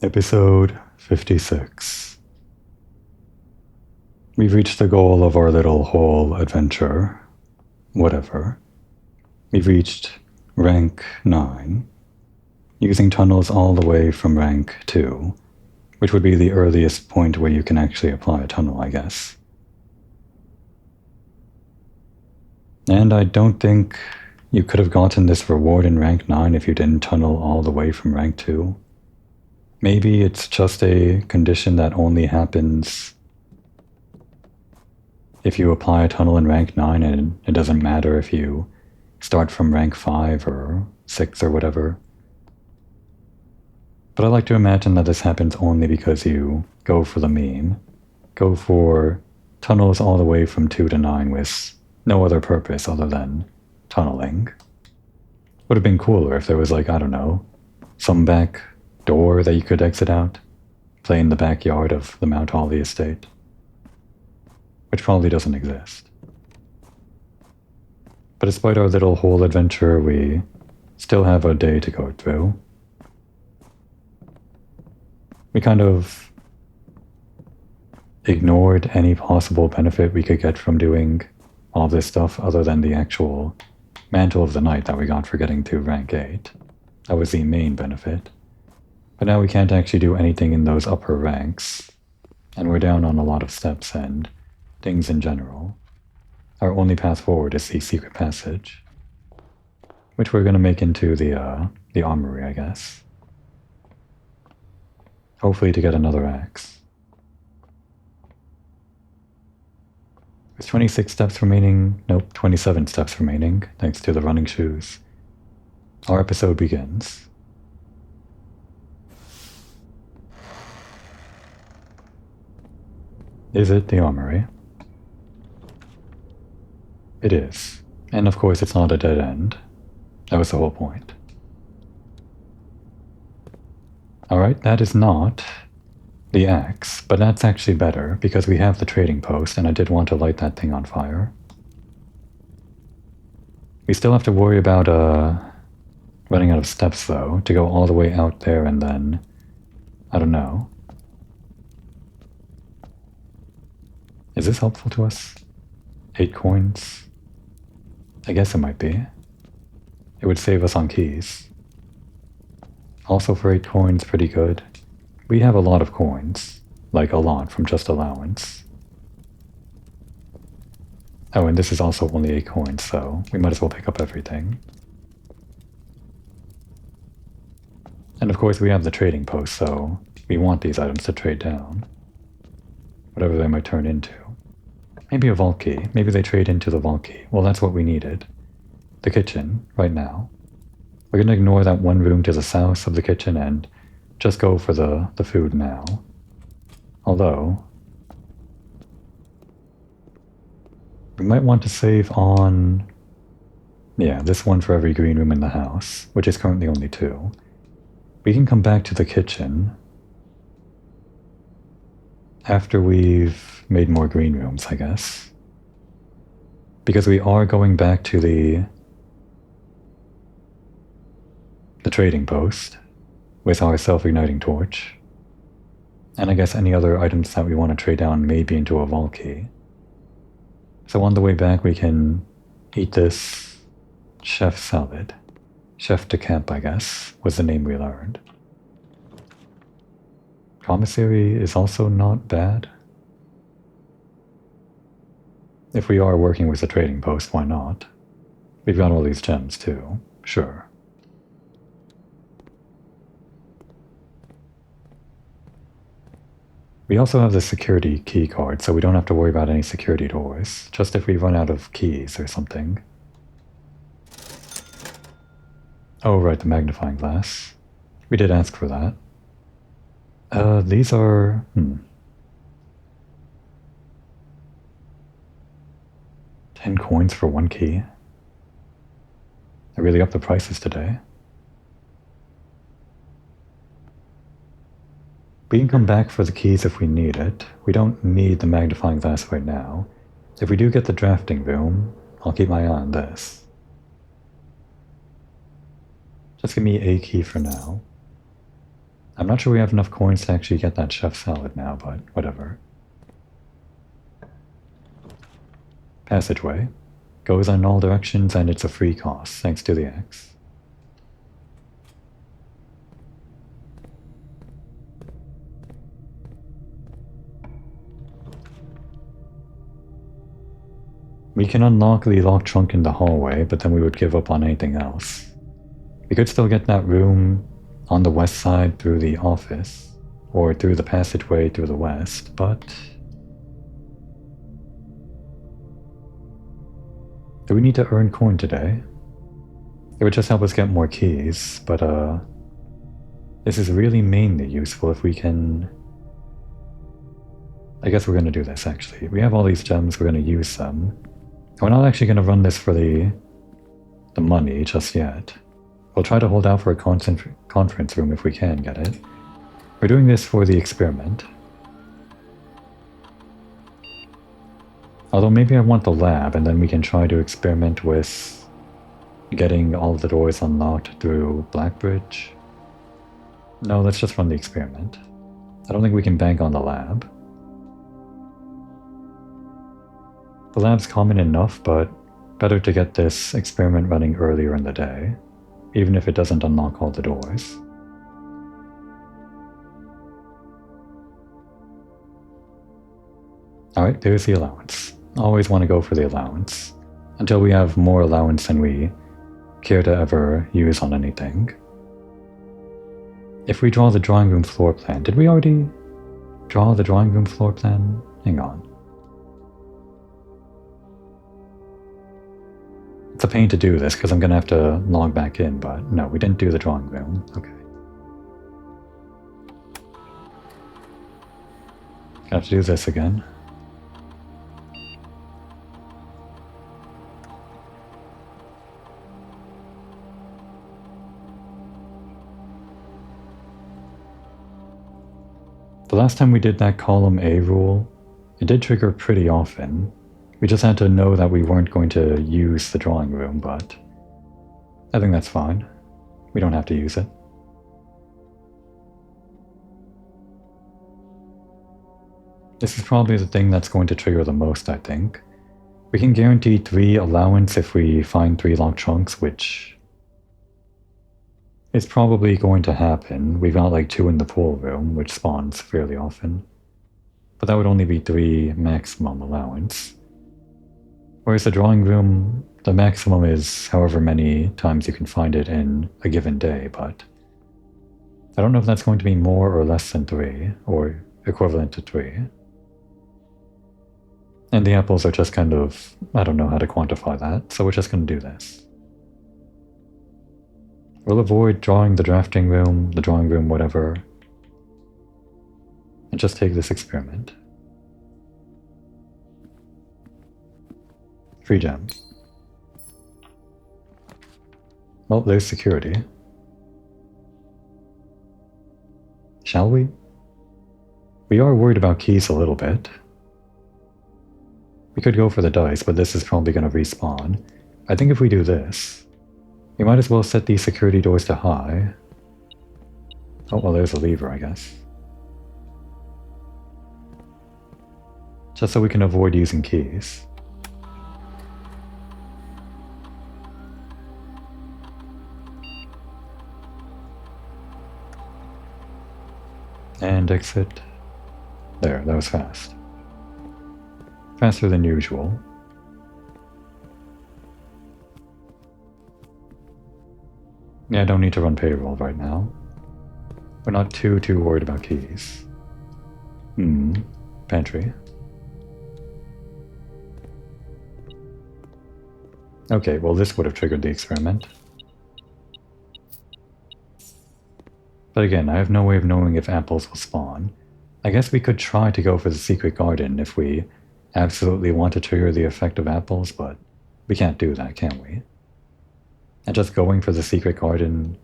Episode 56. We've reached the goal of our little whole adventure. Whatever. We've reached rank 9, using tunnels all the way from rank 2, which would be the earliest point where you can actually apply a tunnel, I guess. And I don't think you could have gotten this reward in rank 9 if you didn't tunnel all the way from rank 2. Maybe it's just a condition that only happens if you apply a tunnel in rank 9 and it doesn't matter if you start from rank 5 or 6 or whatever. But I like to imagine that this happens only because you go for the meme. Go for tunnels all the way from 2 to 9 with no other purpose other than tunneling. Would have been cooler if there was, like, I don't know, some back door that you could exit out, play in the backyard of the Mount Holly estate, which probably doesn't exist. But despite our little whole adventure, we still have a day to go through. We kind of ignored any possible benefit we could get from doing all this stuff other than the actual Mantle of the Night that we got for getting to rank 8. That was the main benefit. But now we can't actually do anything in those upper ranks, and we're down on a lot of steps and things in general. Our only path forward is the secret passage, which we're going to make into the armory, I guess. Hopefully to get another axe. There's 26 steps remaining, nope, 27 steps remaining, thanks to the running shoes. Our episode begins. Is it the armory? It is. And of course it's not a dead end. That was the whole point. Alright, that is not the axe, but that's actually better because we have the trading post and I did want to light that thing on fire. We still have to worry about running out of steps though, to go all the way out there and then, I don't know. Is this helpful to us? 8 coins? I guess it might be. It would save us on keys. Also for 8 coins, pretty good. We have a lot of coins. Like a lot from just allowance. Oh, and this is also only 8 coins, so we might as well pick up everything. And of course we have the trading post, so we want these items to trade down. Whatever they might turn into. Maybe a vault key. Maybe they trade into the vault key. Well, that's what we needed. The kitchen, right now. We're going to ignore that one room to the south of the kitchen and just go for the food now. Although, we might want to save on, yeah, this one for every green room in the house, which is currently only 2. We can come back to the kitchen after we've made more green rooms, I guess. Because we are going back to the trading post with our self-igniting torch. And I guess any other items that we want to trade down may be into a vault key. So on the way back we can eat this chef salad. Chef de camp, I guess, was the name we learned. Commissary is also not bad. If we are working with the trading post, why not? We've got all these gems too, sure. We also have the security key card, so we don't have to worry about any security doors, just if we run out of keys or something. Oh right, the magnifying glass. We did ask for that. These are... 10 coins for 1 key. I really upped the prices today. We can come back for the keys if we need it. We don't need the magnifying glass right now. If we do get the drafting room, I'll keep my eye on this. Just give me a key for now. I'm not sure we have enough coins to actually get that chef salad now, but whatever. Passageway. Goes in all directions and it's a free cost, thanks to the axe. We can unlock the locked trunk in the hallway, but then we would give up on anything else. We could still get that room on the west side through the office, or through the passageway through the west, but... do we need to earn coin today? It would just help us get more keys, but this is really mainly useful if we can... I guess we're going to do this actually. We have all these gems, we're going to use them. We're not actually going to run this for the money just yet. We'll try to hold out for a conference room if we can get it. We're doing this for the experiment. Although maybe I want the lab and then we can try to experiment with getting all the doors unlocked through Blackbridge. No, let's just run the experiment. I don't think we can bank on the lab. The lab's common enough, but better to get this experiment running earlier in the day, even if it doesn't unlock all the doors. Alright, there's the allowance. Always want to go for the allowance, until we have more allowance than we care to ever use on anything. If we draw the drawing room floor plan, did we already draw the drawing room floor plan? Hang on. It's a pain to do this because I'm going to have to log back in, but no, we didn't do the drawing room. Okay. Gonna have to do this again. The last time we did that column A rule, it did trigger pretty often. We just had to know that we weren't going to use the drawing room, but I think that's fine. We don't have to use it. This is probably the thing that's going to trigger the most, I think. We can guarantee 3 allowance if we find 3 locked trunks, which is probably going to happen. We've got like 2 in the pool room, which spawns fairly often. But that would only be 3 maximum allowance. Whereas the drawing room, the maximum is however many times you can find it in a given day, but I don't know if that's going to be more or less than 3, or equivalent to 3. And the apples are just kind of, I don't know how to quantify that, so we're just going to do this. We'll avoid drawing the drafting room, the drawing room, whatever, and just take this experiment. 3 gems. Well, there's security. Shall we? We are worried about keys a little bit. We could go for the dice, but this is probably going to respawn. I think if we do this, we might as well set these security doors to high. Oh, well, there's a lever, I guess. Just so we can avoid using keys. And exit. There, that was fast. Faster than usual. Yeah, I don't need to run payroll right now. We're not too worried about keys. Pantry. Okay, well this would have triggered the experiment. But again, I have no way of knowing if apples will spawn. I guess we could try to go for the secret garden if we absolutely want to trigger the effect of apples, but we can't do that, can we? And just going for the secret garden...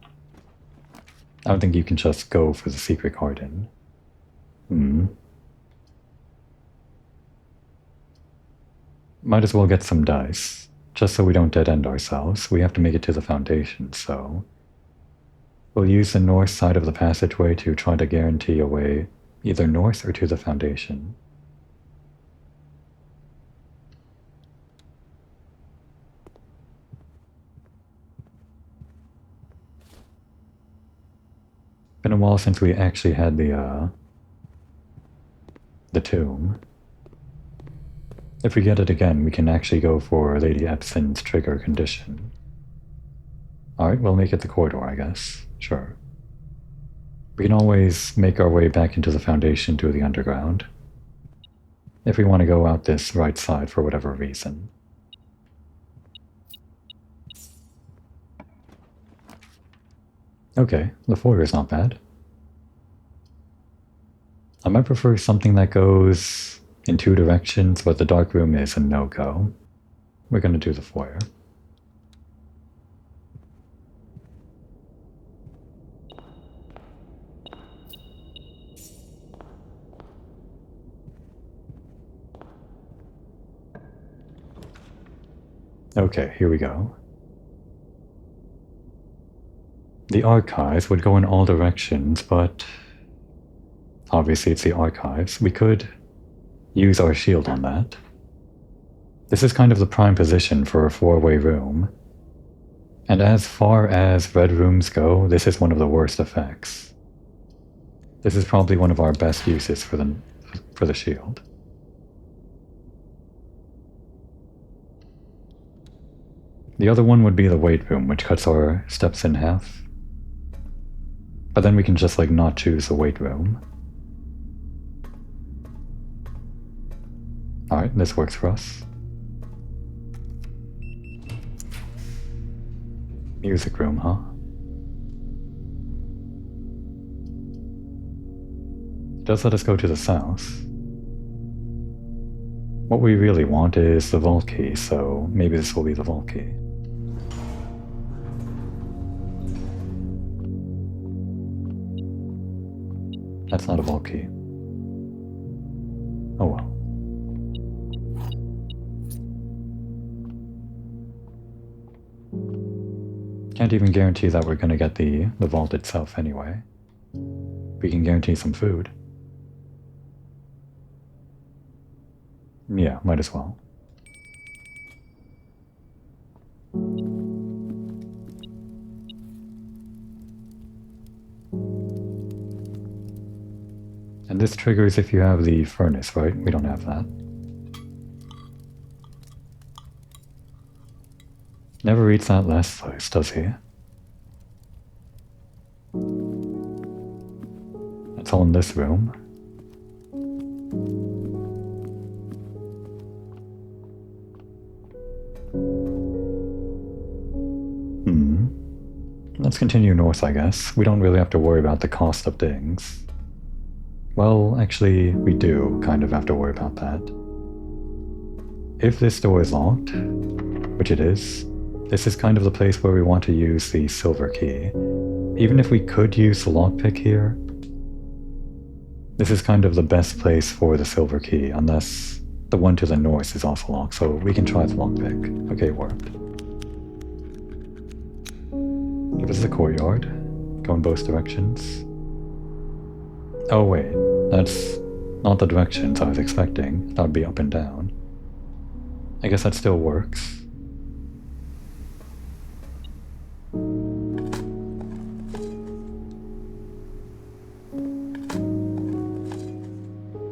I don't think you can just go for the secret garden. Might as well get some dice, just so we don't dead-end ourselves. We have to make it to the foundation, so... We'll use the north side of the passageway to try to guarantee a way either north or to the foundation. Been a while since we actually had the tomb. If we get it again, we can actually go for Lady Epson's trigger condition. Alright, we'll make it the corridor, I guess. Sure. We can always make our way back into the foundation to the underground, if we want to go out this right side for whatever reason. Okay, the foyer is not bad. I might prefer something that goes in two directions, but the dark room is a no-go. We're going to do the foyer. Okay, here we go. The archives would go in all directions, but obviously it's the archives. We could use our shield on that. This is kind of the prime position for a four-way room. And as far as red rooms go, this is one of the worst effects. This is probably one of our best uses for the shield. The other one would be the weight room, which cuts our steps in half. But then we can just like not choose the weight room. Alright, this works for us. Music room, huh? It does let us go to the south. What we really want is the vault key, so maybe this will be the vault key. That's not a vault key. Oh well. Can't even guarantee that we're gonna get the vault itself anyway. We can guarantee some food. Yeah, might as well. And this triggers if you have the furnace, right? We don't have that. Never eats that last slice, does he? That's all in this room. Let's continue north, I guess. We don't really have to worry about the cost of things. Well, actually, we do kind of have to worry about that. If this door is locked, which it is, this is kind of the place where we want to use the silver key. Even if we could use the lockpick here, this is kind of the best place for the silver key, unless the one to the north is also locked, so we can try the lockpick. Okay, it worked. If this is a courtyard, go in both directions. Oh wait, that's not the directions I was expecting. That would be up and down. I guess that still works.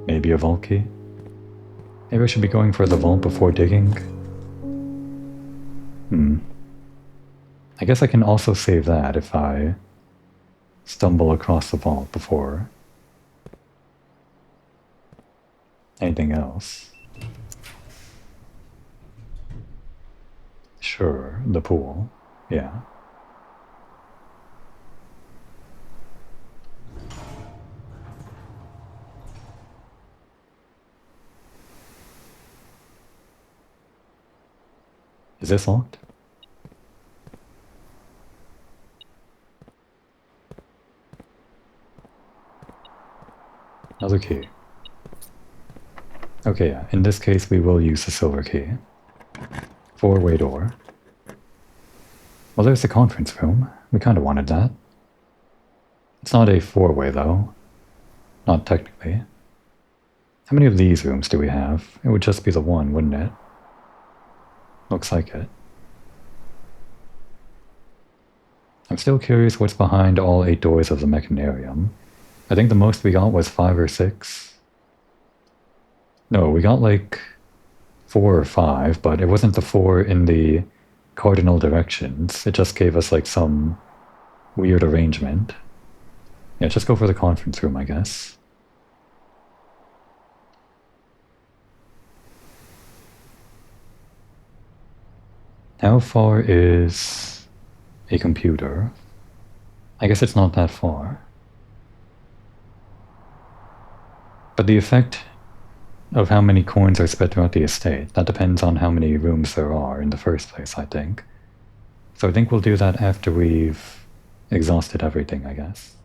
Maybe a vault key? Maybe I should be going for the vault before digging? I guess I can also save that if I stumble across the vault before anything else. Sure, the pool. Yeah. Is this locked? Another key. Okay, yeah. In this case, we will use the silver key. Four-way door. Well, there's the conference room. We kind of wanted that. It's not a four-way, though. Not technically. How many of these rooms do we have? It would just be the one, wouldn't it? Looks like it. I'm still curious what's behind all 8 doors of the mechanarium. I think the most we got was 5 or 6. No, we got like 4 or 5, but it wasn't the 4 in the cardinal directions. It just gave us like some weird arrangement. Yeah, just go for the conference room, I guess. How far is a computer? I guess it's not that far. But the effect of how many coins are spread throughout the estate, that depends on how many rooms there are in the first place, I think. So I think we'll do that after we've exhausted everything, I guess.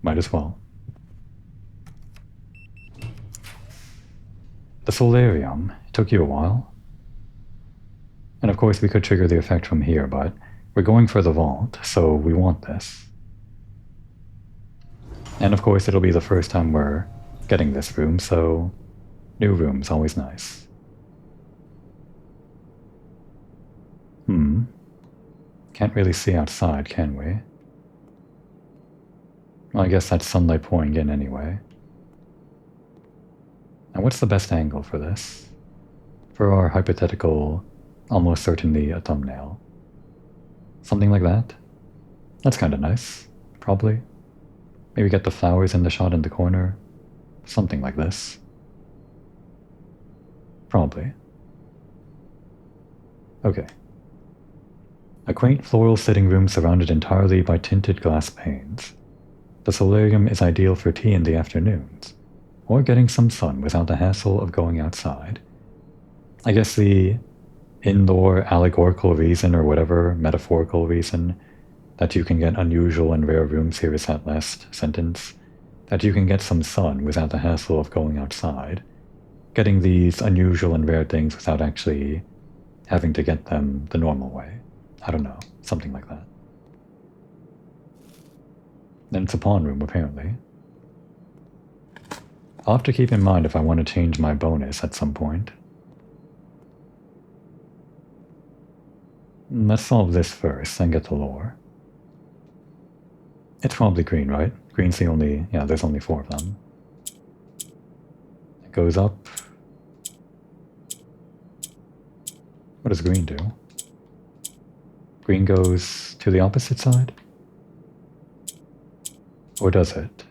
Might as well. The solarium. It took you a while. And of course we could trigger the effect from here, but we're going for the vault, so we want this. And of course it'll be the first time we're getting this room, so new room's always nice. Can't really see outside, can we? Well, I guess that's sunlight pouring in anyway. Now what's the best angle for this? For our hypothetical, almost certainly a thumbnail. Something like that? That's kind of nice, probably. Maybe get the flowers in the shot in the corner. Something like this. Probably. Okay. A quaint floral sitting room surrounded entirely by tinted glass panes. The solarium is ideal for tea in the afternoons, or getting some sun without the hassle of going outside. I guess the indoor allegorical reason, or whatever metaphorical reason, that you can get unusual and rare rooms here is that last sentence. That you can get some sun without the hassle of going outside. Getting these unusual and rare things without actually having to get them the normal way. I don't know, something like that. Then it's a pawn room, apparently. I'll have to keep in mind if I want to change my bonus at some point. Let's solve this first, and get the lore. It's probably green, right? Green's the only... yeah, there's only 4 of them. It goes up. What does green do? Green goes to the opposite side? Or does it?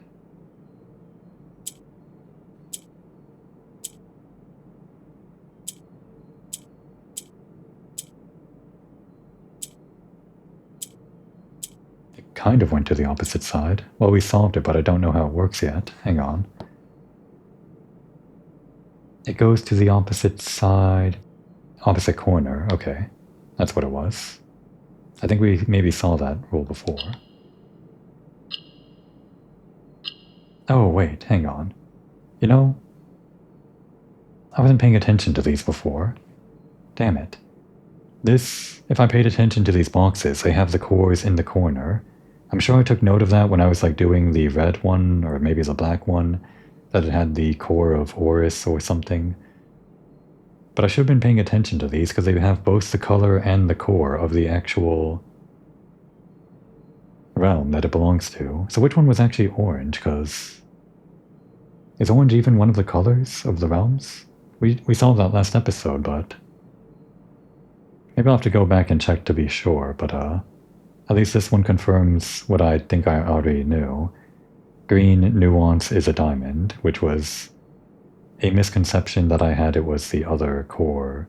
It kind of went to the opposite side. Well, we solved it, but I don't know how it works yet. Hang on. It goes to the opposite side. Opposite corner. Okay. That's what it was. I think we maybe saw that rule before. Oh, wait, hang on. You know, I wasn't paying attention to these before. Damn it. This, if I paid attention to these boxes, they have the cores in the corner. I'm sure I took note of that when I was like doing the red one, or maybe the black one, that it had the core of Horus or something. But I should have been paying attention to these because they have both the color and the core of the actual realm that it belongs to. So which one was actually orange? Because is orange even one of the colors of the realms? We solved that last episode, but maybe I'll have to go back and check to be sure. But at least this one confirms what I think I already knew. Green nuance is a diamond, which was a misconception that I had. It was the other core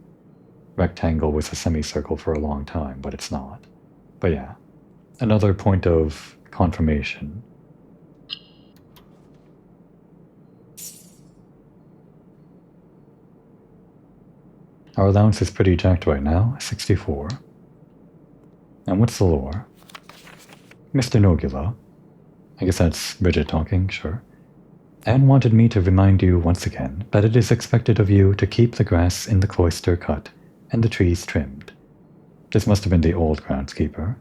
rectangle with a semicircle for a long time, but it's not. But yeah, another point of confirmation. Our allowance is pretty jacked right now, 64. And what's the lore? Mr. Nogula. I guess that's Bridget talking, sure. Anne wanted me to remind you once again that it is expected of you to keep the grass in the cloister cut and the trees trimmed. This must have been the old groundskeeper,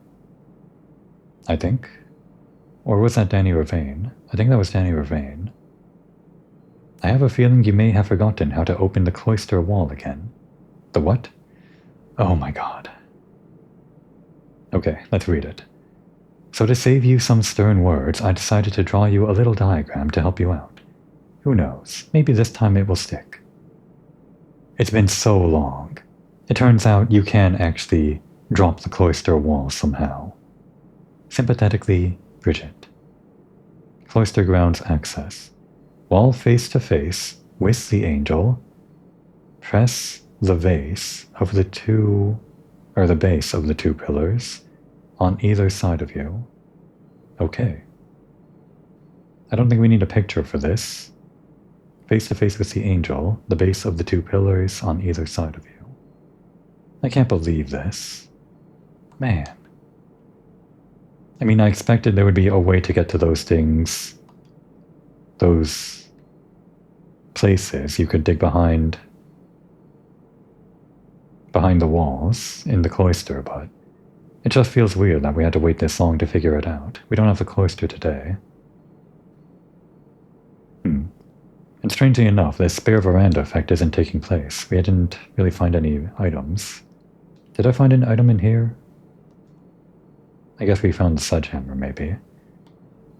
I think. Or was that Danny Ravane? I think that was Danny Ravane. I have a feeling you may have forgotten how to open the cloister wall again. The what? Oh my god. Okay, let's read it. So to save you some stern words, I decided to draw you a little diagram to help you out. Who knows, maybe this time it will stick. It's been so long. It turns out you can actually drop the cloister wall somehow. Sympathetically, Bridget. Cloister grounds access. Wall face to face with the angel. Press the base of the base of the two pillars on either side of you. Okay. I don't think we need a picture for this. Face to face with the angel, the base of the two pillars on either side of you. I can't believe this. Man. I mean, I expected there would be a way to get to those things, those places you could dig behind the walls in the cloister, but it just feels weird that we had to wait this long to figure it out. We don't have the cloister today. And strangely enough, this spare veranda effect isn't taking place. We didn't really find any items. Did I find an item in here? I guess we found the sledgehammer, maybe.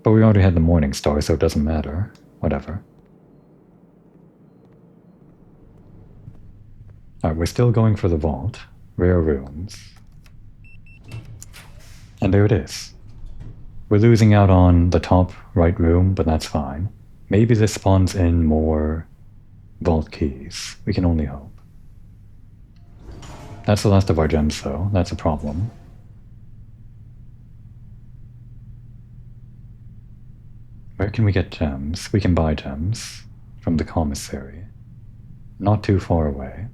But we already had the Morning Star, so it doesn't matter. Whatever. Alright, we're still going for the vault. Rare rooms. And there it is. We're losing out on the top right room, but that's fine. Maybe this spawns in more vault keys. We can only hope. That's the last of our gems, though. That's a problem. Where can we get gems? We can buy gems from the commissary. Not too far away.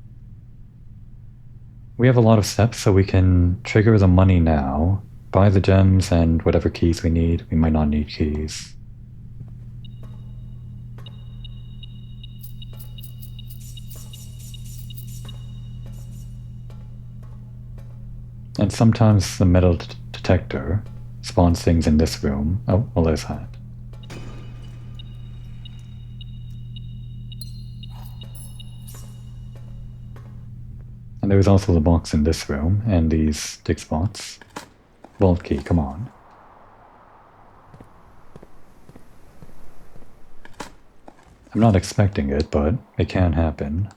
We have a lot of steps, so we can trigger the money now, buy the gems and whatever keys we need. We might not need keys. And sometimes the metal detector spawns things in this room. Oh, well, there's that. And there's also the box in this room, and these dig spots. Vault key, come on. I'm not expecting it, but it can happen.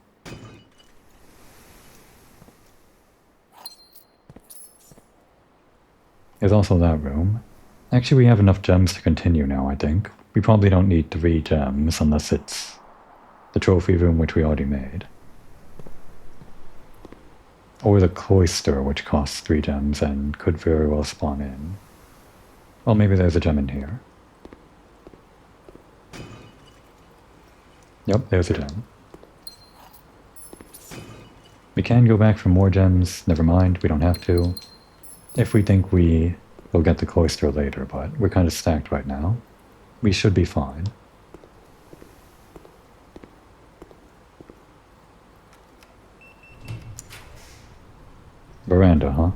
There's also that room. Actually, we have enough gems to continue now, I think. We probably don't need 3 gems unless it's the trophy room, which we already made. Or the cloister, which costs 3 gems and could very well spawn in. Well, maybe there's a gem in here. Yep, there's a gem. We can go back for more gems. Never mind, we don't have to. If we think we will get the cloister later, but we're kind of stacked right now. We should be fine. Veranda, huh?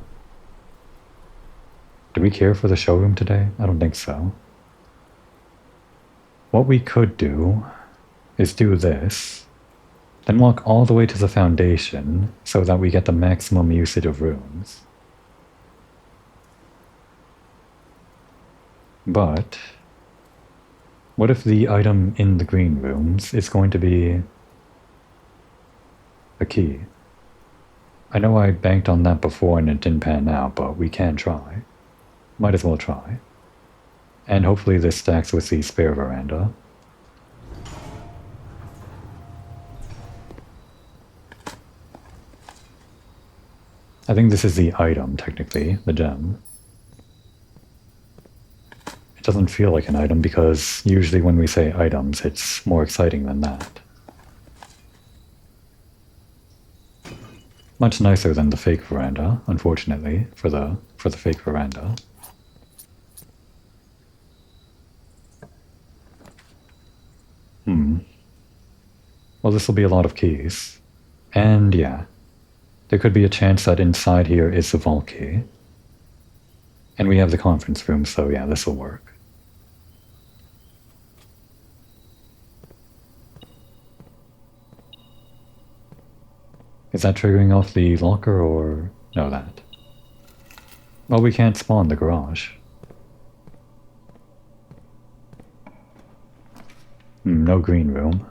Do we care for the showroom today? I don't think so. What we could do is do this, then walk all the way to the foundation so that we get the maximum usage of rooms. But what if the item in the green rooms is going to be a key? I know I banked on that before and it didn't pan out, but we can try. Might as well try. And hopefully this stacks with the spare veranda. I think this is the item, technically, the gem. It doesn't feel like an item because usually when we say items, it's more exciting than that. Much nicer than the fake veranda, unfortunately, for the fake veranda. Well, this will be a lot of keys. And yeah, there could be a chance that inside here is the vault key. And we have the conference room, so yeah, this will work. Is that triggering off the locker or no that? Well, we can't spawn the garage. No green room.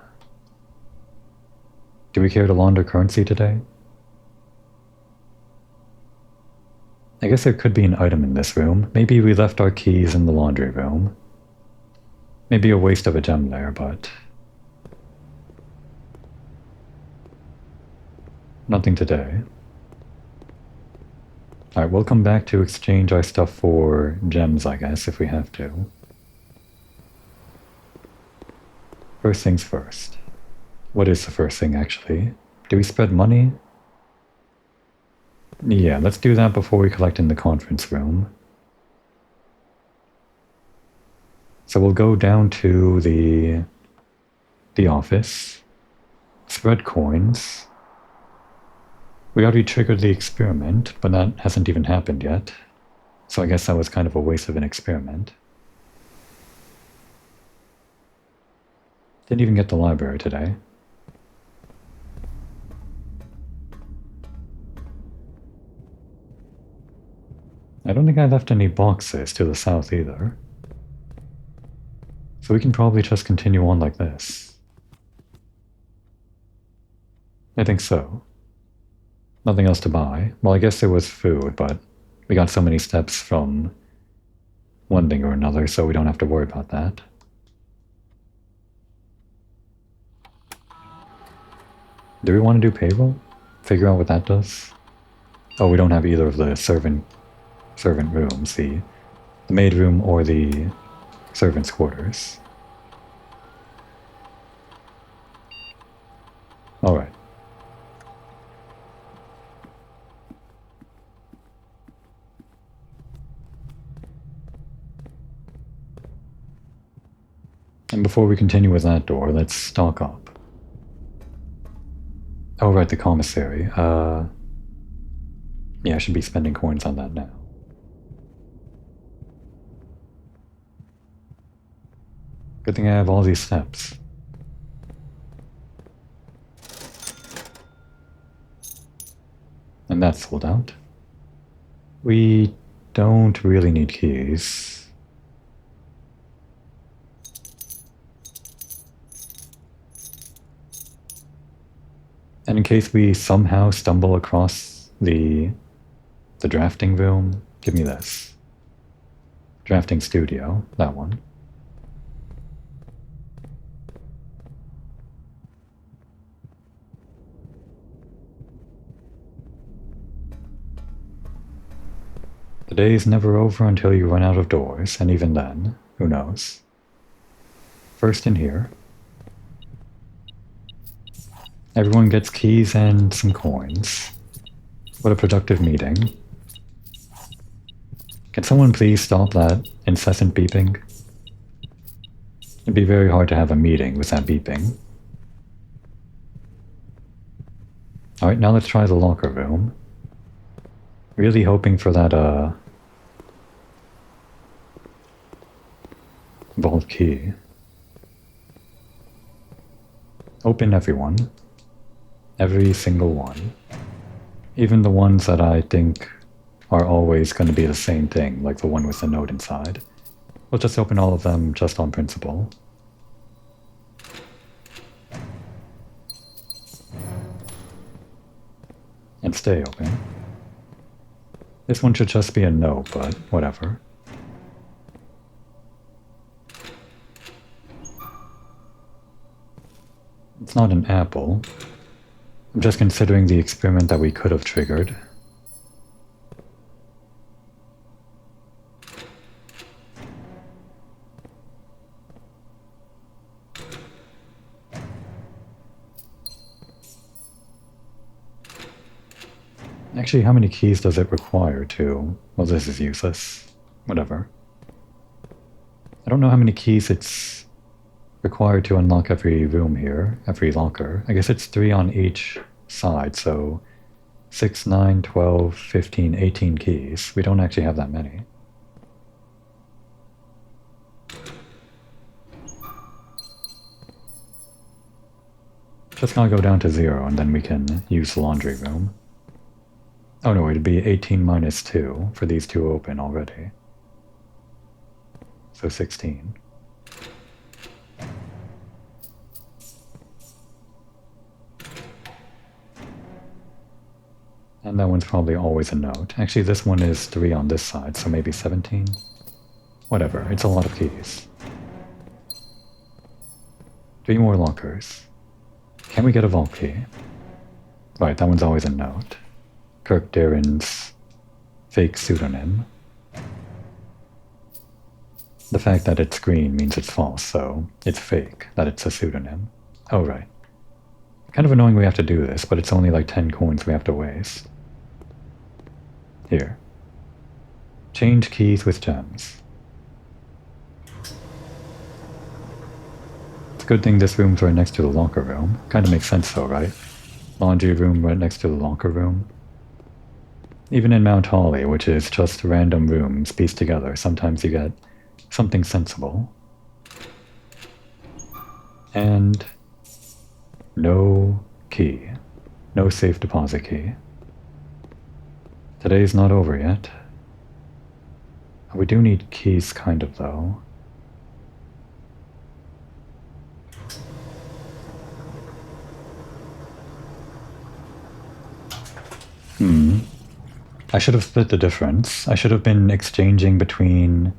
Do we care to launder currency today? I guess there could be an item in this room. Maybe we left our keys in the laundry room. Maybe a waste of a gem there, but... nothing today. Alright, we'll come back to exchange our stuff for gems, I guess, if we have to. First things first. What is the first thing, actually? Do we spread money? Yeah, let's do that before we collect in the conference room. So we'll go down to the office, spread coins. We already triggered the experiment, but that hasn't even happened yet. So I guess that was kind of a waste of an experiment. Didn't even get the library today. I don't think I left any boxes to the south either. So we can probably just continue on like this. I think so. Nothing else to buy. Well, I guess there was food, but we got so many steps from one thing or another, so we don't have to worry about that. Do we want to do payroll? Figure out what that does? Oh, we don't have either of the servant rooms, the maid room or the servants' quarters. Alright. And before we continue with that door, let's stock up. Oh right, the commissary. Yeah, I should be spending coins on that now. Good thing I have all these steps. And that's sold out. We don't really need keys. And in case we somehow stumble across the drafting room, give me this. Drafting studio, that one. The day's never over until you run out of doors, and even then, who knows? First in here. Everyone gets keys and some coins. What a productive meeting. Can someone please stop that incessant beeping? It'd be very hard to have a meeting with that beeping. Alright, now let's try the locker room. Really hoping for that, vault key. Open everyone. Every single one. Even the ones that I think are always going to be the same thing, like the one with the note inside. We'll just open all of them just on principle. And stay open. This one should just be a no, but whatever. It's not an apple. I'm just considering the experiment that we could have triggered. Actually, how many keys does it require to... Well, this is useless. Whatever. I don't know how many keys it's required to unlock every room here, every locker. I guess it's 3 on each side, so 6, 9, 12, 15, 18 keys. We don't actually have that many. Just gotta go down to 0 and then we can use the laundry room. Oh no, it'd be 18 minus 2 for these two open already. So 16. And that one's probably always a note. Actually, this one is 3 on this side, so maybe 17? Whatever, it's a lot of keys. 3 more lockers. Can we get a vault key? Right, that one's always a note. Kirk Darren's fake pseudonym. The fact that it's green means it's false, so it's fake that it's a pseudonym. Oh, right. Kind of annoying we have to do this, but it's only like 10 coins we have to waste. Here. Change keys with gems. It's a good thing this room's right next to the locker room. Kind of makes sense though, right? Laundry room right next to the locker room. Even in Mount Holly, which is just random rooms pieced together, sometimes you get something sensible. And no key. No safe deposit key. Today's not over yet. We do need keys, kind of, though. I should have split the difference. I should have been exchanging between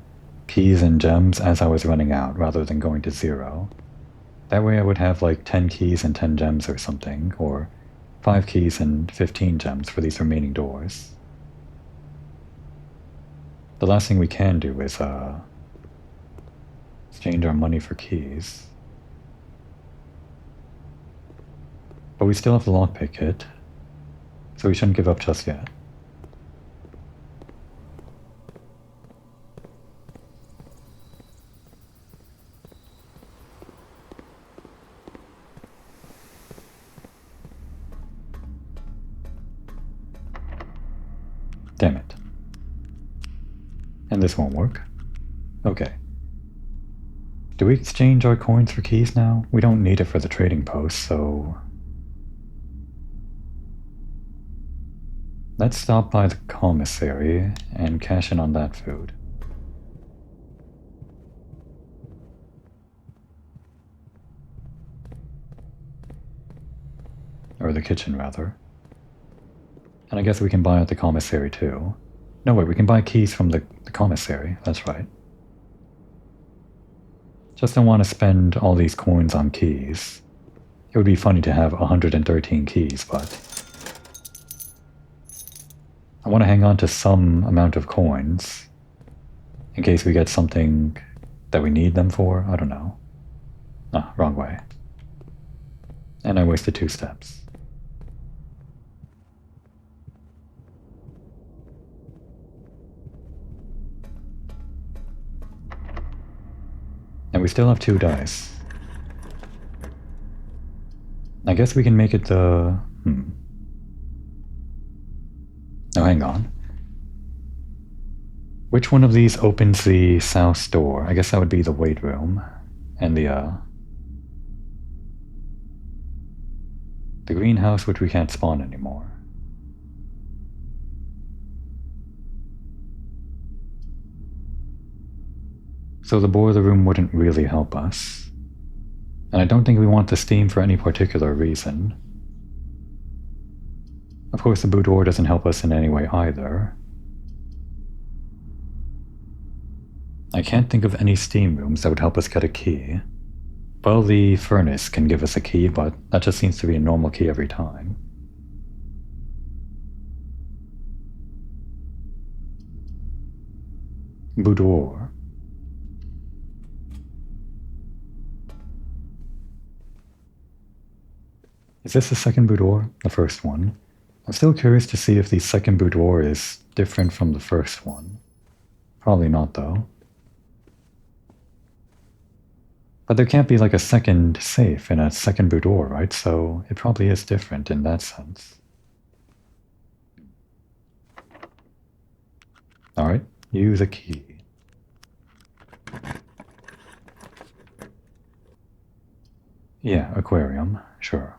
keys and gems as I was running out, rather than going to 0. That way I would have like 10 keys and 10 gems or something, or 5 keys and 15 gems for these remaining doors. The last thing we can do is exchange our money for keys. But we still have the lockpick kit, so we shouldn't give up just yet. Damn it. And this won't work. Okay. Do we exchange our coins for keys now? We don't need it for the trading post, so... Let's stop by the commissary and cash in on that food. Or the kitchen, rather. And I guess we can buy at the commissary too. No, wait, we can buy keys from the commissary, that's right. Just don't want to spend all these coins on keys. It would be funny to have 113 keys, but... I want to hang on to some amount of coins, in case we get something that we need them for, I don't know. Ah, wrong way. And I wasted 2 steps. And we still have 2 dice. I guess we can make it the... Oh, hang on. Which one of these opens the south door? I guess that would be the weight room. And the greenhouse, which we can't spawn anymore. So the boiler room wouldn't really help us. And I don't think we want the steam for any particular reason. Of course, the boudoir doesn't help us in any way either. I can't think of any steam rooms that would help us get a key. Well, the furnace can give us a key, but that just seems to be a normal key every time. Boudoir. Is this the second boudoir? The first one. I'm still curious to see if the second boudoir is different from the first one. Probably not, though. But there can't be like a second safe in a second boudoir, right? So it probably is different in that sense. Alright, use a key. Yeah, aquarium, sure.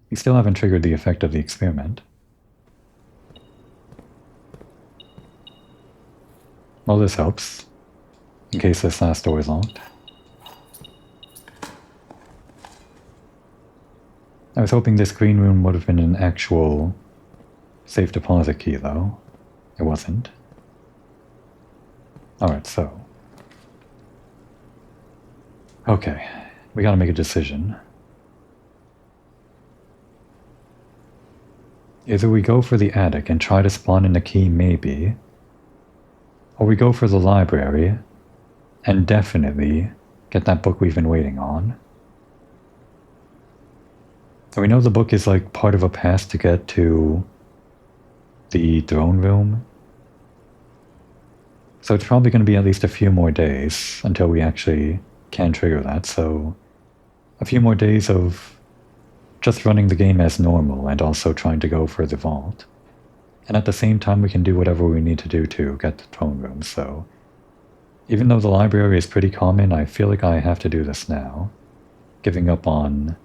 You still haven't triggered the effect of the experiment. Well, this helps, in case this last door is locked. I was hoping this green room would have been an actual safe deposit key, though. It wasn't. Alright, so. Okay, we gotta make a decision. Either we go for the attic and try to spawn in a key, maybe, or we go for the library and definitely get that book we've been waiting on. And we know the book is like part of a path to get to the throne room. So it's probably going to be at least a few more days until we actually can trigger that. So a few more days of just running the game as normal and also trying to go for the vault. And at the same time we can do whatever we need to do to get the throne room. So even though the library is pretty common, I feel like I have to do this now. Giving up on...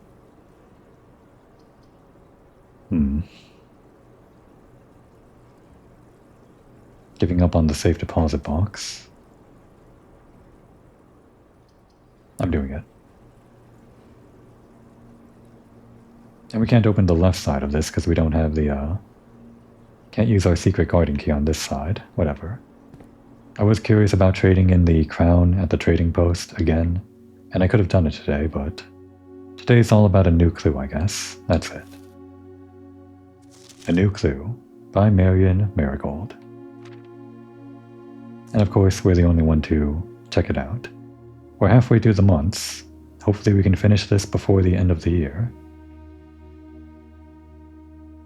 Giving up on the safe deposit box. I'm doing it. And we can't open the left side of this because we don't have the, can't use our secret guarding key on this side. Whatever. I was curious about trading in the crown at the trading post again, and I could have done it today, but today's all about a new clue, I guess. That's it. A New Clue by Marion Marigold. And of course, we're the only one to check it out. We're halfway through the months. Hopefully we can finish this before the end of the year.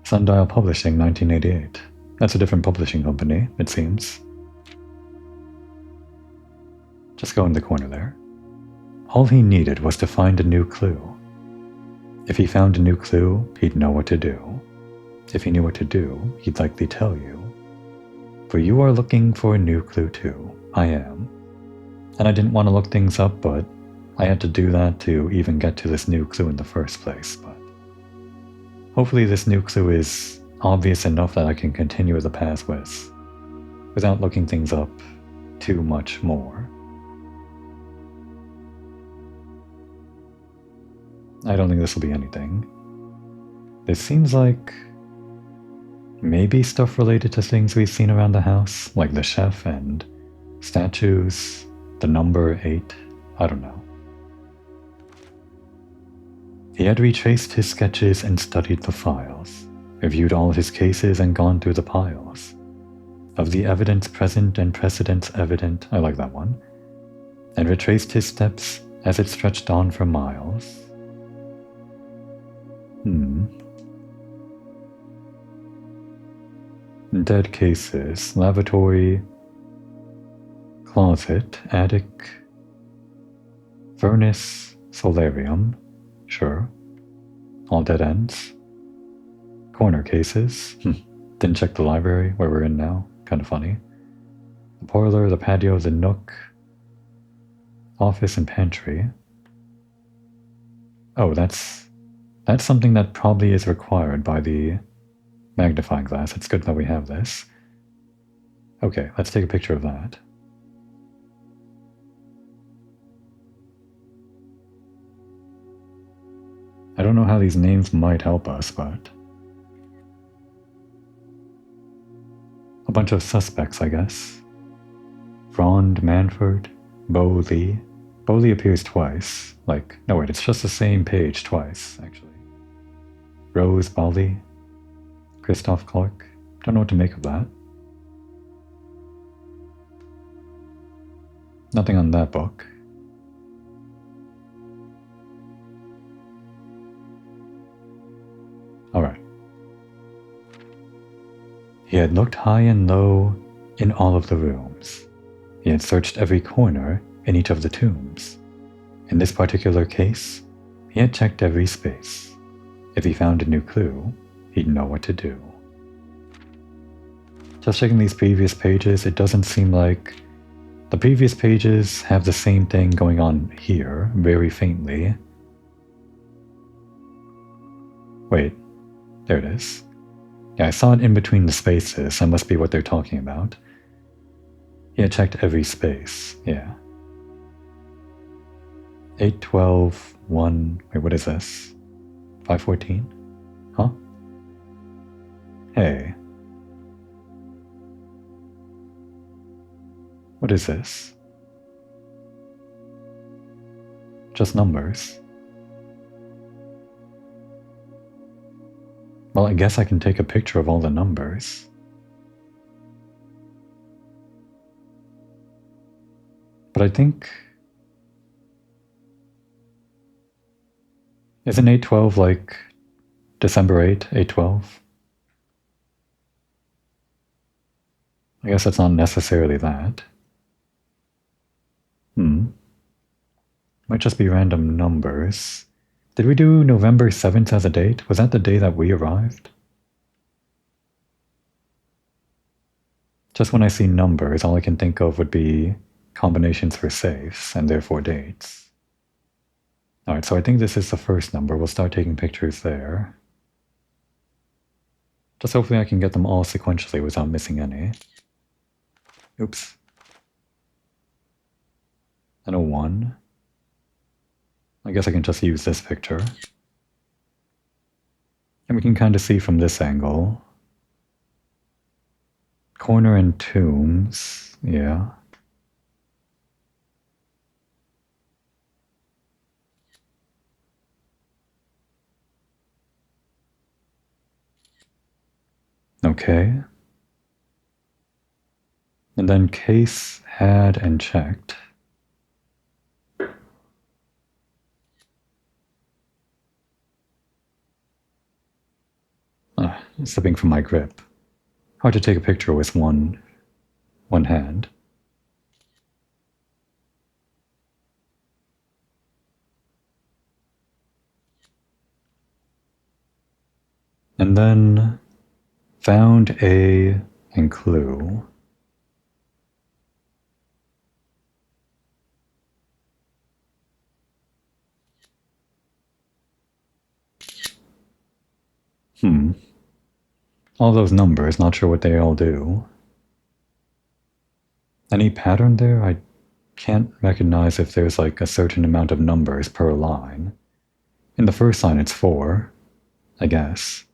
Sundial Publishing, 1988. That's a different publishing company, it seems. Just go in the corner there. All he needed was to find a new clue. If he found a new clue, he'd know what to do. If he knew what to do, he'd likely tell you. For you are looking for a new clue too. I am. And I didn't want to look things up, but I had to do that to even get to this new clue in the first place. But hopefully this new clue is obvious enough that I can continue the path with, without looking things up too much more. I don't think this will be anything. This seems like maybe stuff related to things we've seen around the house, like the chef and statues, the number 8, I don't know. He had retraced his sketches and studied the files, reviewed all his cases and gone through the piles. Of the evidence present and precedents evident, I like that one, and retraced his steps as it stretched on for miles. Dead cases, lavatory, closet, attic, furnace, solarium, sure. All dead ends. Corner cases, didn't check the library where we're in now, kind of funny. The parlor, the patio, the nook, office and pantry. Oh, that's something that probably is required by the magnifying glass. It's good that we have this. Okay, let's take a picture of that. I don't know how these names might help us, but a bunch of suspects, I guess. Frond, Manford, Bowley. Bowley appears twice. Like, no wait, it's just the same page twice, actually. Rose Bally. Christoph Clark. Don't know what to make of that. Nothing on that book. Alright. He had looked high and low in all of the rooms. He had searched every corner in each of the tombs. In this particular case, he had checked every space. If he found a new clue, he'd know what to do. Just checking these previous pages, it doesn't seem like the previous pages have the same thing going on here, very faintly. Wait, there it is. Yeah, I saw it in between the spaces, that must be what they're talking about. Yeah, checked every space, yeah. 8, 12, 1, wait, what is this? 514? Huh? Hey. What is this? Just numbers. Well, I guess I can take a picture of all the numbers. But I think... Isn't 812 like December 8, 812? I guess that's not necessarily that. Might just be random numbers. Did we do November 7th as a date? Was that the day that we arrived? Just when I see numbers, all I can think of would be combinations for safes, and therefore dates. Alright, so I think this is the first number. We'll start taking pictures there. Just hopefully I can get them all sequentially without missing any. Oops. And a 1. I guess I can just use this picture. And we can kind of see from this angle. Corner and tombs, yeah. Okay. And then case, had, and checked. Slipping from my grip. Hard to take a picture with one hand. And then found a and clue. All those numbers, not sure what they all do. Any pattern there? I can't recognize if there's like a certain amount of numbers per line. In the first line it's 4, I guess.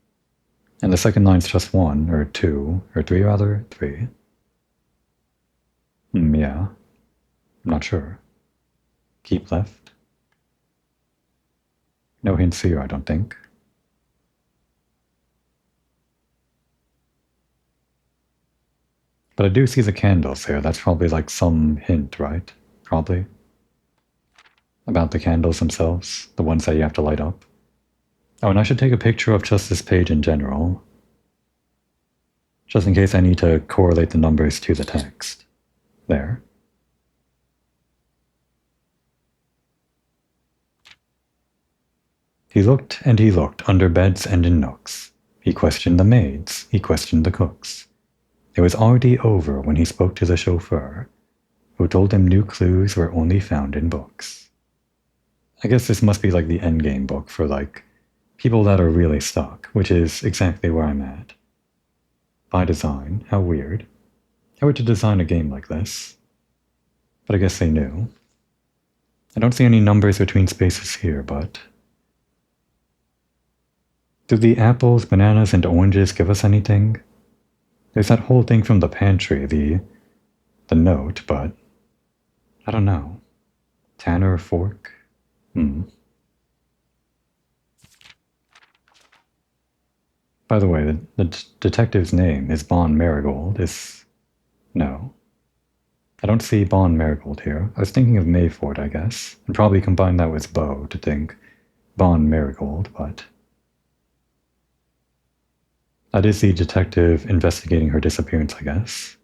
And the second line's just 1, or 2, or 3 rather, 3. Yeah. I'm not sure. Keep left. No hints here, I don't think. But I do see the candles there. That's probably like some hint, right? Probably. About the candles themselves, the ones that you have to light up. Oh, and I should take a picture of just this page in general. Just in case I need to correlate the numbers to the text. There. He looked and he looked under beds and in nooks. He questioned the maids. He questioned the cooks. It was already over when he spoke to the chauffeur, who told him new clues were only found in books. I guess this must be like the endgame book for like people that are really stuck, which is exactly where I'm at. By design, how weird. How would you design a game like this? But I guess they knew. I don't see any numbers between spaces here, but... Do the apples, bananas, and oranges give us anything? There's that whole thing from the pantry, the note, but I don't know. Tanner fork? By the way, the detective's name is Bon Marigold. No. I don't see Bon Marigold here. I was thinking of Mayford, I guess, and probably combine that with Bo to think Bon Marigold, but... That is the detective investigating her disappearance, I guess.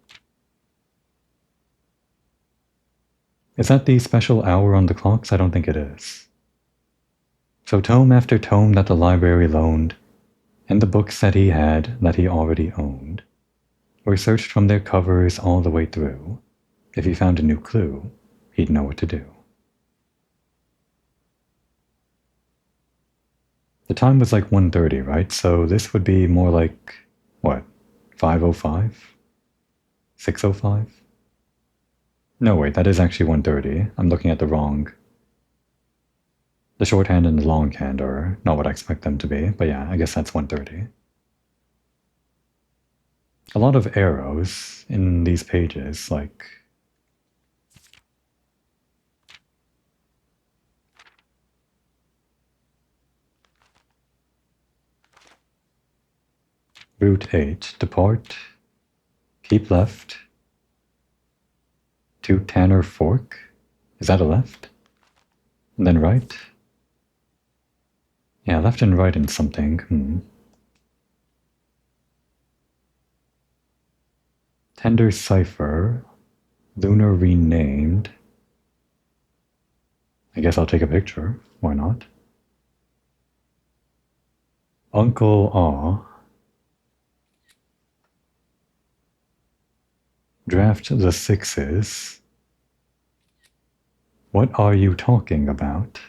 Is that the special hour on the clocks? I don't think it is. So tome after tome that the library loaned, and the books that he had that he already owned, were searched from their covers all the way through. If he found a new clue, he'd know what to do. The time was like 1:30, right? So this would be more like, what, 5:05? 6:05? No, wait, that is actually 1:30. I'm looking at the wrong. The shorthand and the longhand are not what I expect them to be, but yeah, I guess that's 1:30. A lot of arrows in these pages, like Route 8, depart, keep left, to Tanner Fork. Is that a left? And then right? Yeah, left and right in something. Tender Cipher, Lunar renamed. I guess I'll take a picture. Why not? Uncle Aw. Draft the sixes. What are you talking about?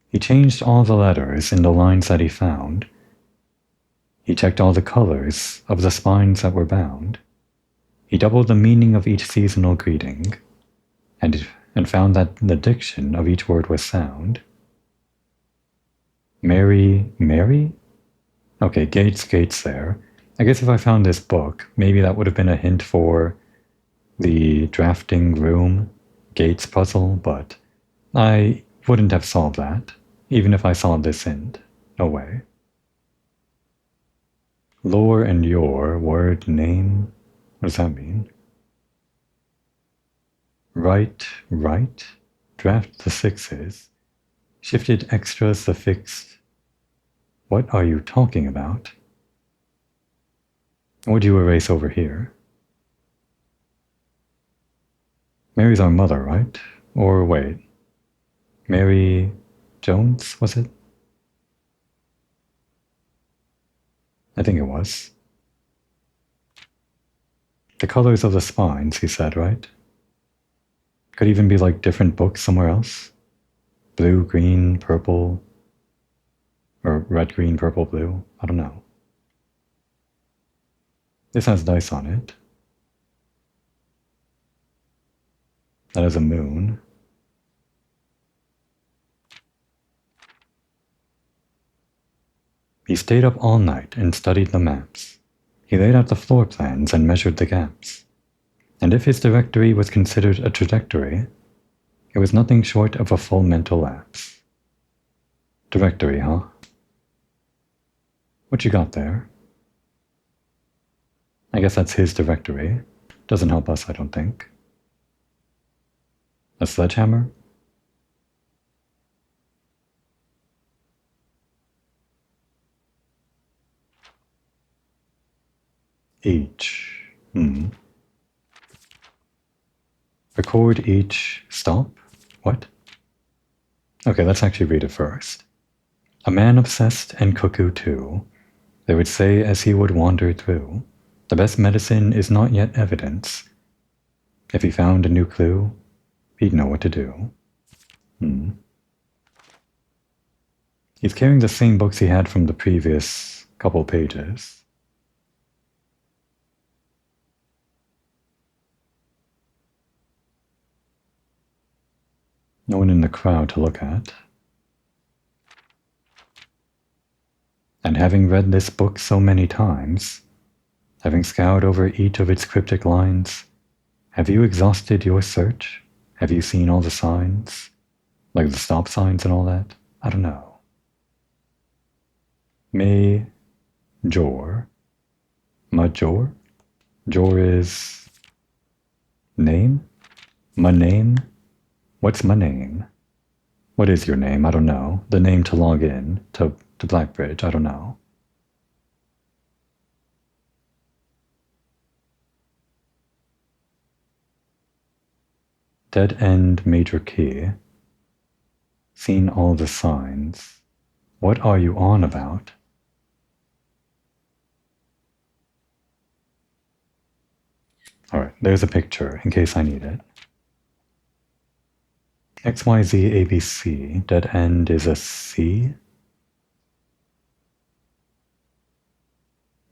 He changed all the letters in the lines that he found. He checked all the colors of the spines that were bound. He doubled the meaning of each seasonal greeting, and found that the diction of each word was sound. Mary? Okay, Gates there. I guess if I found this book, maybe that would have been a hint for the drafting room Gates puzzle, but I wouldn't have solved that, even if I saw this hint. No way. Lore and your word name? What does that mean? Right, draft the sixes, shifted extras the fixed. What are you talking about? What'd you erase over here? Mary's our mother, right? Or wait, Mary Jones, was it? I think it was. The colors of the spines, he said, right? Could even be like different books somewhere else. Blue, green, purple, or red, green, purple, blue. I don't know. This has dice on it. That is a moon. He stayed up all night and studied the maps. He laid out the floor plans and measured the gaps. And if his directory was considered a trajectory, it was nothing short of a full mental lapse. Directory, huh? What you got there? I guess that's his directory. Doesn't help us, I don't think. A sledgehammer? Each. Record each. Stop? What? Okay, let's actually read it first. A man obsessed and cuckoo too, they would say as he would wander through, the best medicine is not yet evidence. If he found a new clue, he'd know what to do. He's carrying the same books he had from the previous couple pages. No one in the crowd to look at. And having read this book so many times, having scoured over each of its cryptic lines, have you exhausted your search? Have you seen all the signs? Like the stop signs and all that? I don't know. Major. Major? Jor is name? My name? What's my name? What is your name? I don't know. The name to log in to Blackbridge, I don't know. Dead end major key. Seen all the signs. What are you on about? Alright, there's a picture in case I need it. XYZ ABC. Dead end is a C.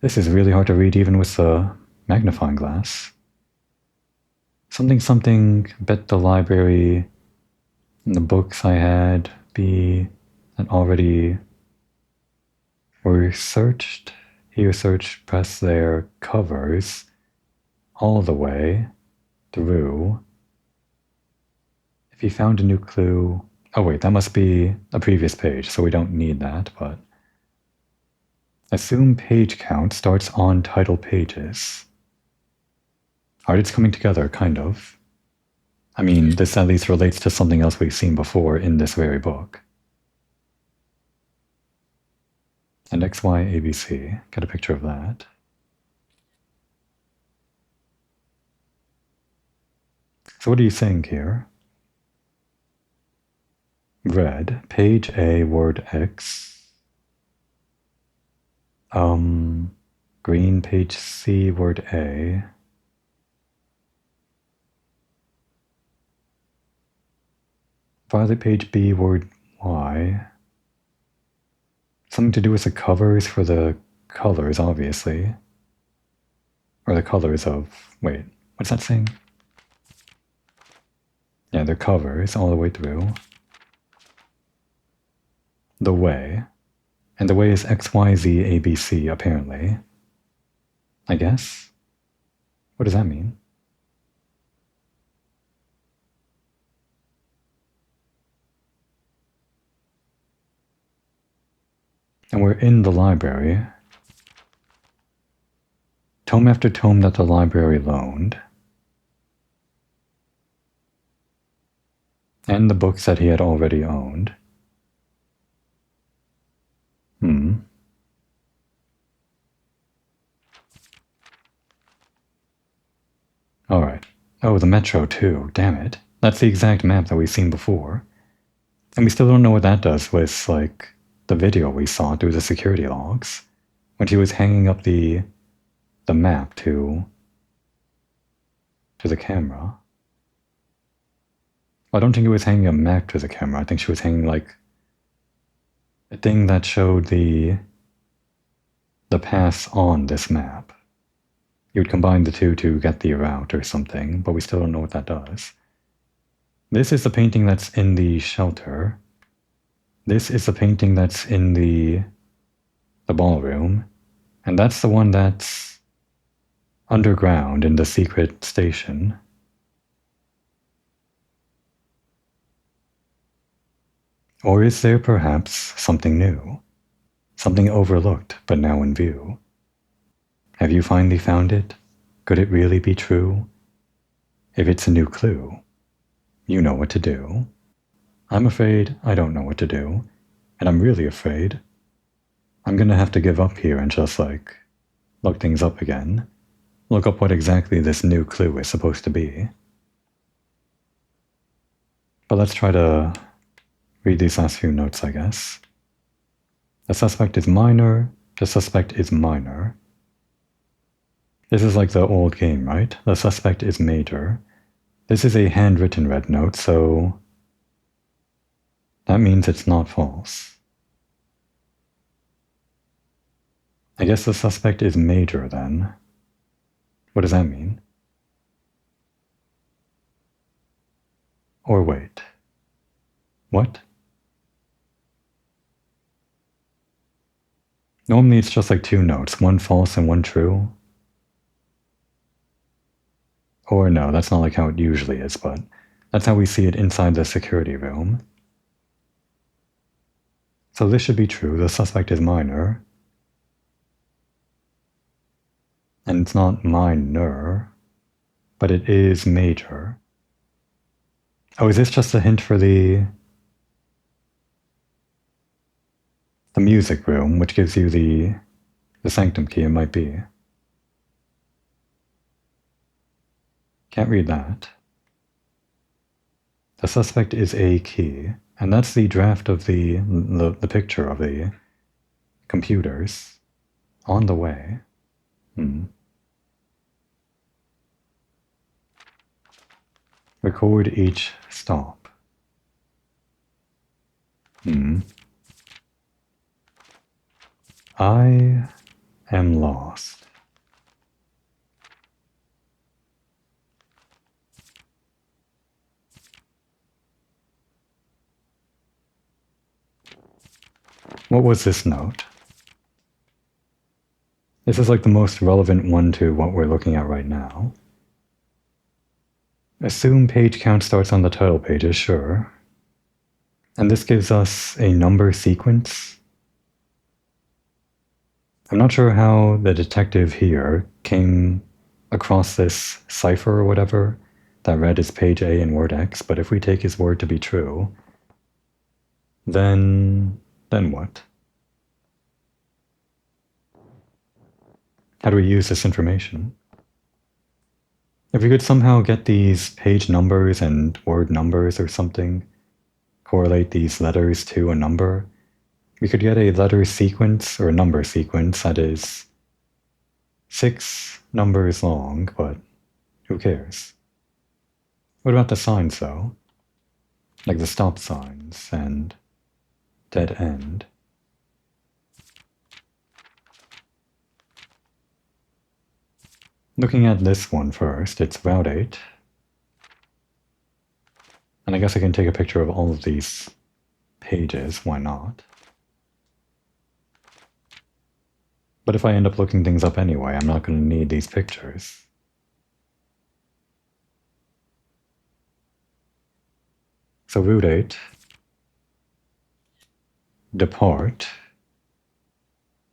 This is really hard to read even with the magnifying glass. Something something, bet the library and the books I had be that already were searched. Here search, press their covers all the way through. If you found a new clue... Oh wait, that must be a previous page, so we don't need that, but... Assume page count starts on title pages. Alright, it's coming together, kind of. I mean, this at least relates to something else we've seen before in this very book. And XY ABC, get a picture of that. So what are you saying here? Red, page A, word X. Green, page C, word A. Violet, page B, word Y. Something to do with the covers for the colors, obviously. Or the colors of... Wait, what's that saying? Yeah, they're covers all the way through. The way. And the way is XYZ ABC, apparently. I guess? What does that mean? And we're in the library. Tome after tome that the library loaned. And the books that he had already owned. Alright. Oh, the metro too. Damn it. That's the exact map that we've seen before. And we still don't know what that does with, like, the video we saw through the security logs. When she was hanging up the map to the camera. I don't think it was hanging a map to the camera. I think she was hanging, like, a thing that showed the paths on this map. You would combine the two to get the route or something, but we still don't know what that does. This is the painting that's in the shelter. This is the painting that's in the ballroom. And that's the one that's underground in the secret station. Or is there perhaps something new? Something overlooked, but now in view? Have you finally found it? Could it really be true? If it's a new clue, you know what to do. I'm afraid I don't know what to do, and I'm really afraid I'm gonna have to give up here and just, like, look things up again. Look up what exactly this new clue is supposed to be. But let's try to read these last few notes, I guess. The suspect is minor. The suspect is minor. This is like the old game, right? The suspect is major. This is a handwritten red note, so that means it's not false. I guess the suspect is major then. What does that mean? Or wait. What? Normally it's just like two notes, one false and one true. Or no, that's not like how it usually is, but that's how we see it inside the security room. So this should be true. The suspect is minor. And it's not minor, but it is major. Oh, is this just a hint for the music room, which gives you the sanctum key? It might be. Can't read that. The suspect is a key, and that's the draft of the picture of the computers on the way. Record each stop. I am lost. What was this note? This is like the most relevant one to what we're looking at right now. Assume page count starts on the title pages, sure. And this gives us a number sequence. I'm not sure how the detective here came across this cipher or whatever that read as page A in word X, but if we take his word to be true, then what? How do we use this information? If we could somehow get these page numbers and word numbers or something, correlate these letters to a number, we could get a letter sequence or a number sequence that is 6 numbers long, but who cares? What about the signs, though? Like the stop signs and dead end. Looking at this one first, it's Route 8. And I guess I can take a picture of all of these pages, why not? But if I end up looking things up anyway, I'm not going to need these pictures. So Route 8, depart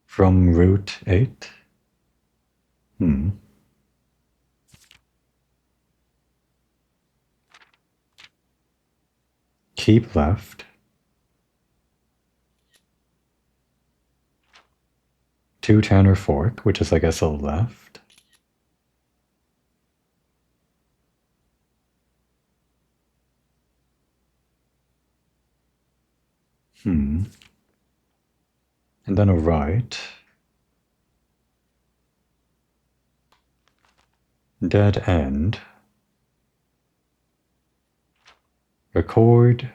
from Route 8. Keep left. To Tanner Fork, which is, I guess, a left. And then a right. Dead end. Record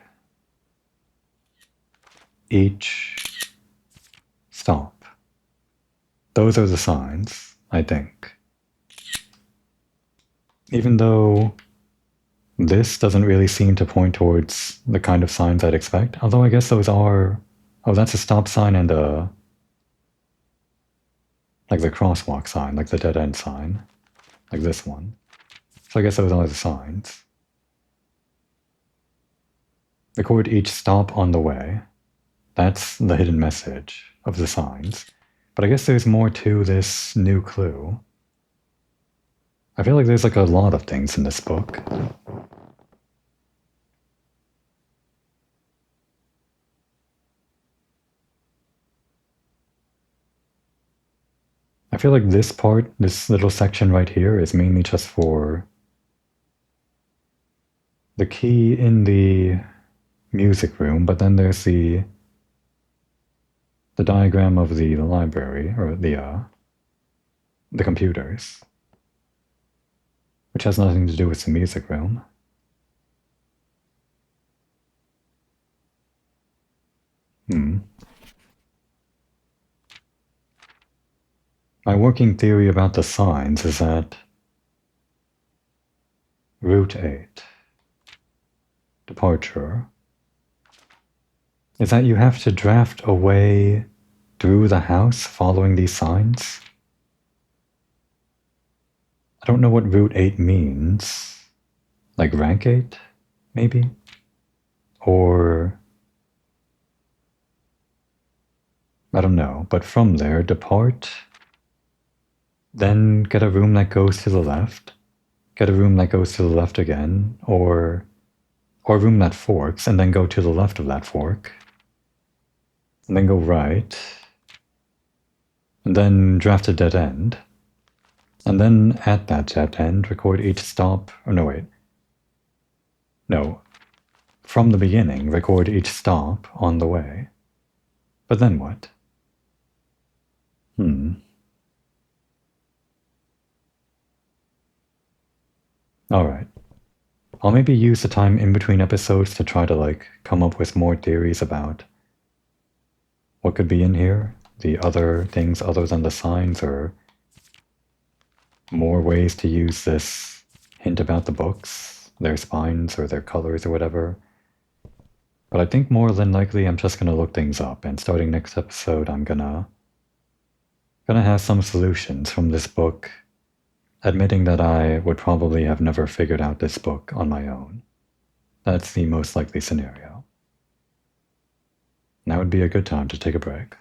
each stop. Those are the signs, I think. Even though this doesn't really seem to point towards the kind of signs I'd expect, although I guess those are... Oh, that's a stop sign and a... like the crosswalk sign, like the dead end sign. Like this one. So I guess those are the signs. Record each stop on the way. That's the hidden message of the signs. But I guess there's more to this new clue. I feel like there's like a lot of things in this book. I feel like this part, this little section right here, is mainly just for the key in the music room, but then there's the diagram of the library, or the computers, which has nothing to do with the music room. My working theory about the signs is that Route 8, departure, is that you have to draft a way through the house following these signs. I don't know what Route 8 means. Like rank 8, maybe? Or... I don't know, but from there, depart, then get a room that goes to the left, get a room that goes to the left again, or a room that forks, and then go to the left of that fork, and then go right, and then draft a dead end, and then at that dead end, record each stop, or no, wait. No. from the beginning, record each stop on the way. But then what? Alright. I'll maybe use the time in between episodes to try to, come up with more theories about what could be in here, the other things other than the signs, or more ways to use this hint about the books, their spines or their colors or whatever. But I think more than likely I'm just gonna look things up, and starting next episode I'm gonna have some solutions from this book, admitting that I would probably have never figured out this book on my own. That's the most likely scenario. Now would be a good time to take a break.